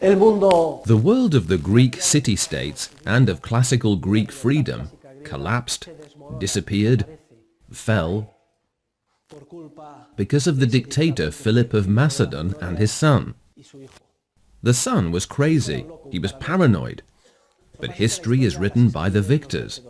The world of the Greek city-states and of classical Greek freedom collapsed, disappeared, fell because of the dictator Philip of Macedon and his son. The son was crazy, he was paranoid, but history is written by the victors.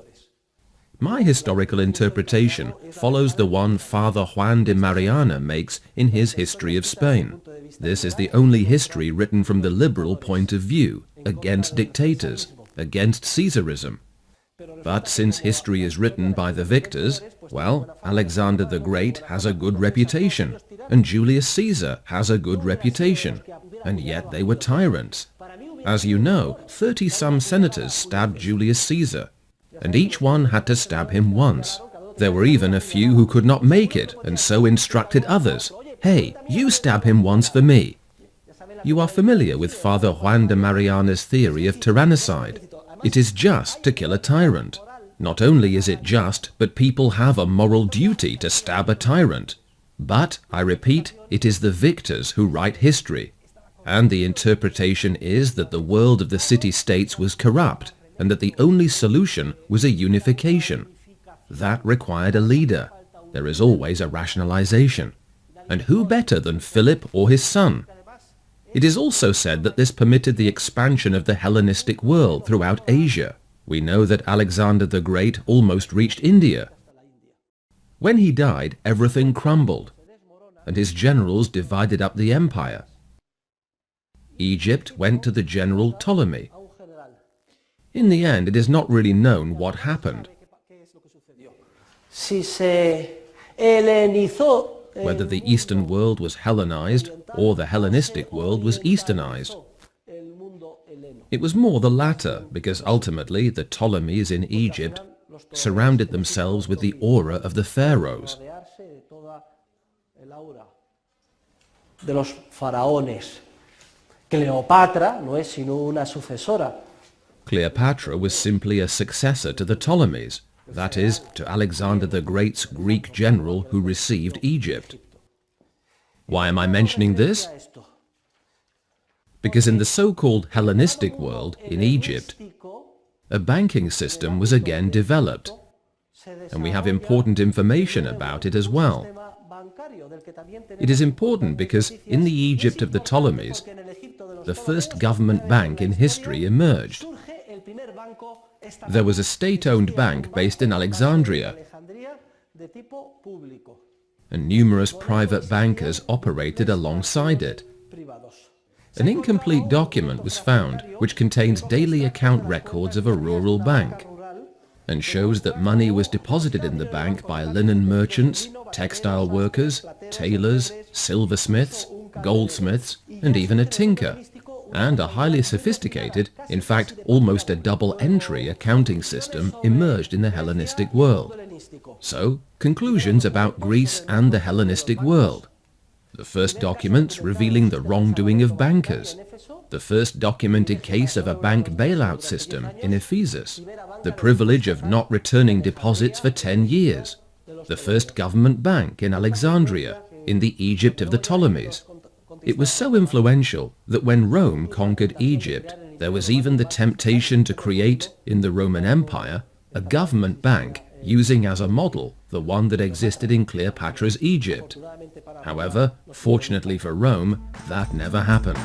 My historical interpretation follows the one Father Juan de Mariana makes in his History of Spain. This is the only history written from the liberal point of view, against dictators, against Caesarism. But since history is written by the victors, well, Alexander the Great has a good reputation, and Julius Caesar has a good reputation, and yet they were tyrants. As you know, 30-some senators stabbed Julius Caesar, and each one had to stab him once. There were even a few who could not make it, and so instructed others, "Hey, you stab him once for me." You are familiar with Father Juan de Mariana's theory of tyrannicide. It is just to kill a tyrant. Not only is it just, but people have a moral duty to stab a tyrant. But, I repeat, it is the victors who write history. And the interpretation is that the world of the city-states was corrupt, and that the only solution was a unification. That required a leader. There is always a rationalization. And who better than Philip or his son? It is also said that this permitted the expansion of the Hellenistic world throughout Asia. We know that Alexander the Great almost reached India. When he died, everything crumbled, and his generals divided up the empire. Egypt went to the general Ptolemy. In the end, it is not really known what happened. Whether the Eastern world was Hellenized or the Hellenistic world was Easternized. It was more the latter, because ultimately the Ptolemies in Egypt surrounded themselves with the aura of the pharaohs. Cleopatra was simply a successor to the Ptolemies, that is, to Alexander the Great's Greek general who received Egypt. Why am I mentioning this? Because in the so-called Hellenistic world, in Egypt, a banking system was again developed, and we have important information about it as well. It is important because in the Egypt of the Ptolemies, the first government bank in history emerged. There was a state-owned bank based in Alexandria, and numerous private bankers operated alongside it. An incomplete document was found which contains daily account records of a rural bank and shows that money was deposited in the bank by linen merchants, textile workers, tailors, silversmiths, goldsmiths, and even a tinker, and a highly sophisticated, in fact almost a double-entry accounting system emerged in the Hellenistic world. So, conclusions about Greece and the Hellenistic world. The first documents revealing the wrongdoing of bankers. The first documented case of a bank bailout system in Ephesus. The privilege of not returning deposits for 10 years. The first government bank in Alexandria, in the Egypt of the Ptolemies. It was so influential that when Rome conquered Egypt, there was even the temptation to create, in the Roman Empire, a government bank using as a model the one that existed in Cleopatra's Egypt. However, fortunately for Rome, that never happened.